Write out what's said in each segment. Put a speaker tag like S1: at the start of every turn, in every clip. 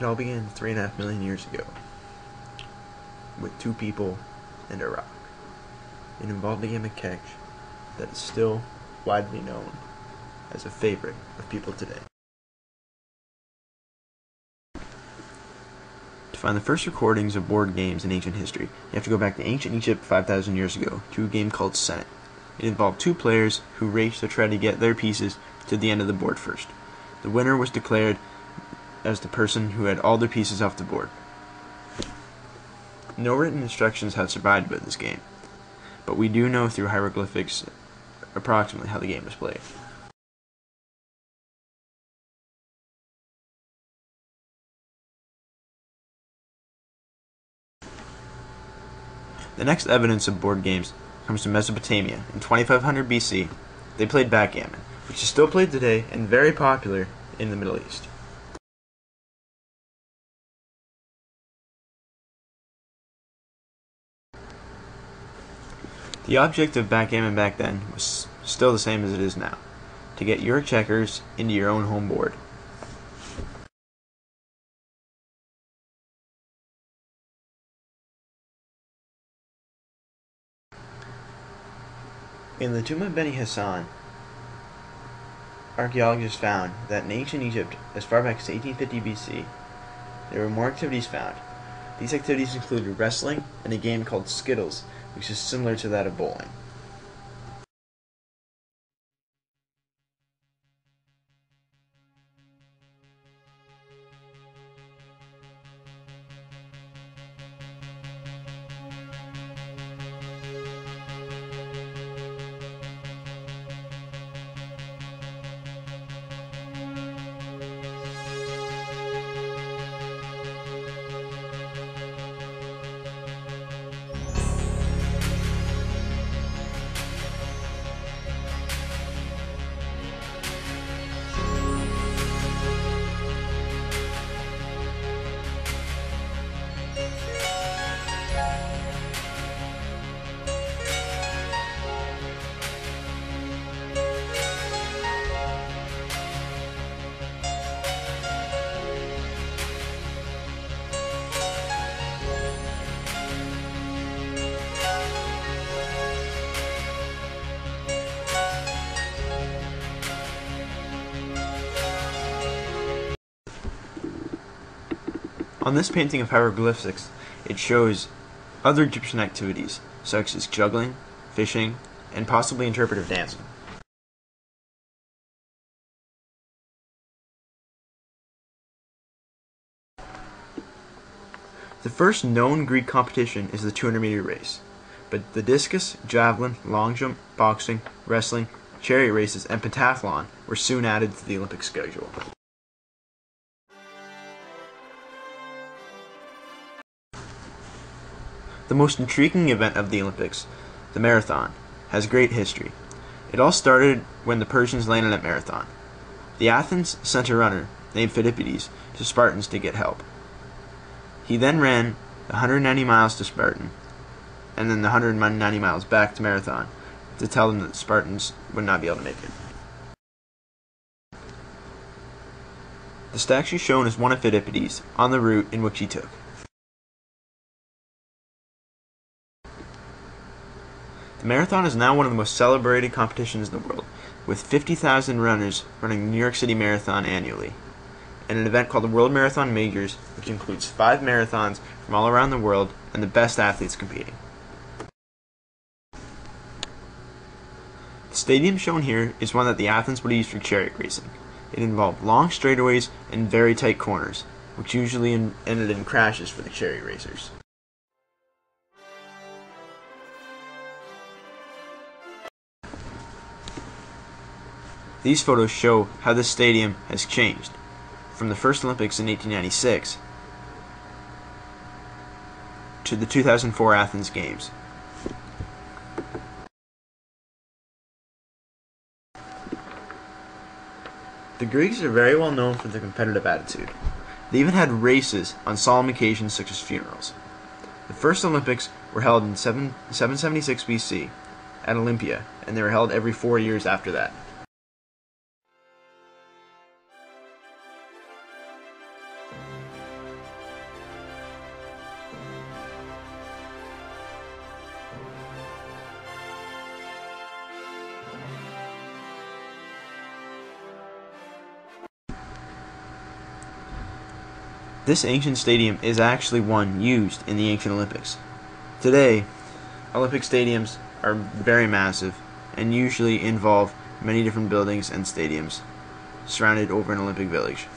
S1: It all began 3.5 million years ago with two people and a rock. It involved a game of catch that is still widely known as a favorite of people today. To find the first recordings of board games in ancient history, you have to go back to ancient Egypt 5,000 years ago to a game called Senet. It involved two players who raced to try to get their pieces to the end of the board first. The winner was declared as the person who had all their pieces off the board. No written instructions have survived with this game, but we do know through hieroglyphics approximately how the game was played. The next evidence of board games comes from Mesopotamia. In 2500 BC, they played backgammon, which is still played today and very popular in the Middle East. The object of backgammon back then was still the same as it is now: to get your checkers into your own home board. In the tomb of Beni Hassan, archaeologists found that in ancient Egypt, as far back as 1850 BC, there were more activities found. These activities included wrestling and a game called Skittles, which is similar to that of bowling. On this painting of hieroglyphics, it shows other Egyptian activities, such as juggling, fishing, and possibly interpretive dancing. The first known Greek competition is the 200-meter race, but the discus, javelin, long jump, boxing, wrestling, chariot races, and pentathlon were soon added to the Olympic schedule. The most intriguing event of the Olympics, the marathon, has great history. It all started when the Persians landed at Marathon. The Athens sent a runner, named Philippides, to Spartans to get help. He then ran 190 miles to Spartan, and then the 190 miles back to Marathon, to tell them that the Spartans would not be able to make it. The statue shown is one of Philippides on the route in which he took. The marathon is now one of the most celebrated competitions in the world, with 50,000 runners running the New York City Marathon annually, and an event called the World Marathon Majors, which includes 5 marathons from all around the world and the best athletes competing. The stadium shown here is one that the Athens would use for chariot racing. It involved long straightaways and very tight corners, which usually ended in crashes for the chariot racers. These photos show how this stadium has changed from the first Olympics in 1896 to the 2004 Athens Games. The Greeks are very well known for their competitive attitude. They even had races on solemn occasions such as funerals. The first Olympics were held in 776 BC at Olympia, and they were held every 4 years after that. This ancient stadium is actually one used in the ancient Olympics. Today, Olympic stadiums are very massive and usually involve many different buildings and stadiums surrounded over an Olympic village.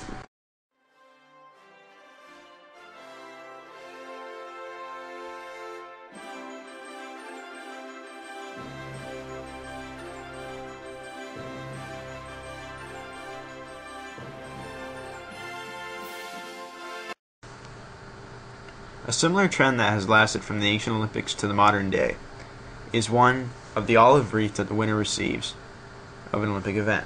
S1: A similar trend that has lasted from the ancient Olympics to the modern day is one of the olive wreath that the winner receives of an Olympic event.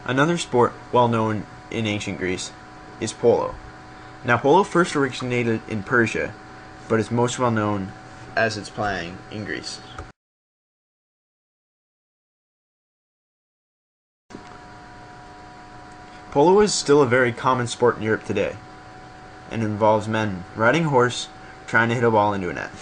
S1: Another sport well known in ancient Greece is polo. Now, polo first originated in Persia, but is most well known as its playing in Greece. Polo is still a very common sport in Europe today, and involves men riding a horse trying to hit a ball into a net.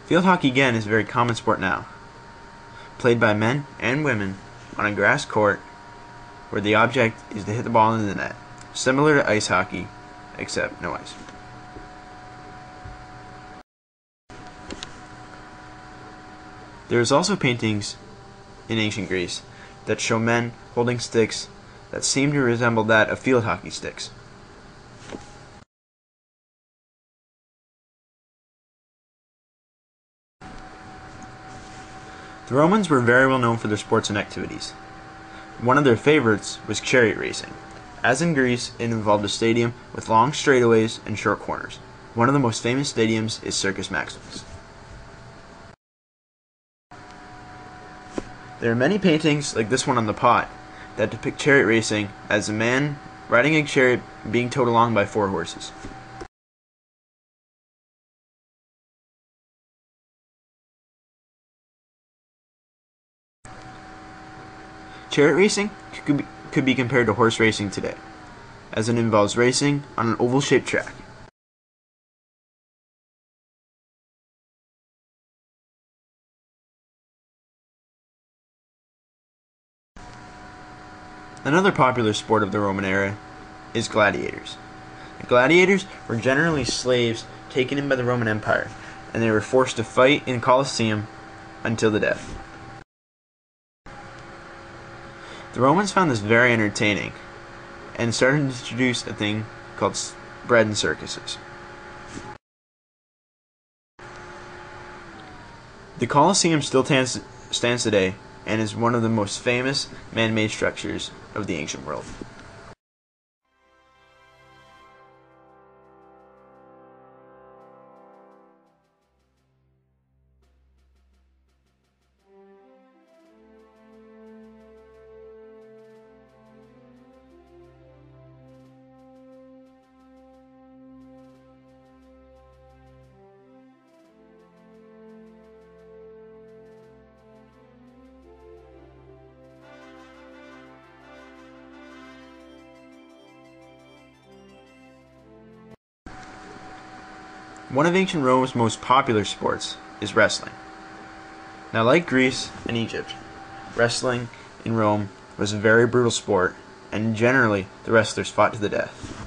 S1: Field hockey again is a very common sport now, played by men and women on a grass court where the object is to hit the ball into the net, similar to ice hockey, except no ice. There is also paintings in ancient Greece that show men holding sticks that seem to resemble that of field hockey sticks. The Romans were very well known for their sports and activities. One of their favorites was chariot racing. As in Greece, it involved a stadium with long straightaways and short corners. One of the most famous stadiums is Circus Maximus. There are many paintings, like this one on the pot, that depict chariot racing as a man riding a chariot being towed along by 4 horses. Chariot racing could be compared to horse racing today, as it involves racing on an oval-shaped track. Another popular sport of the Roman era is gladiators. The gladiators were generally slaves taken in by the Roman Empire, and they were forced to fight in Colosseum until the death. The Romans found this very entertaining and started to introduce a thing called bread and circuses. The Colosseum still stands today and is one of the most famous man-made structures of the ancient world. One of ancient Rome's most popular sports is wrestling. Now, like Greece and Egypt, wrestling in Rome was a very brutal sport, and generally the wrestlers fought to the death.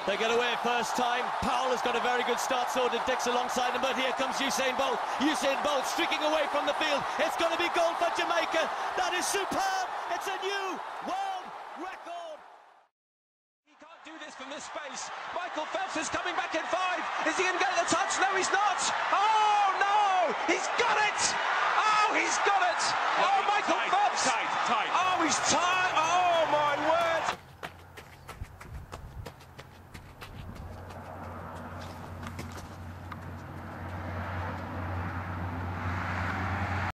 S2: They get away first time. Powell has got a very good start, so did Dix alongside him, but here comes Usain Bolt. Usain Bolt streaking away from the field. It's going to be gold for Jamaica. That is superb. It's a new world record.
S3: He can't do this from this space. Michael Phelps is coming back in 5. Is he going to get the touch? No, he's not. Oh, no. He's got it. Oh, he's got it. Oh, Michael Phelps.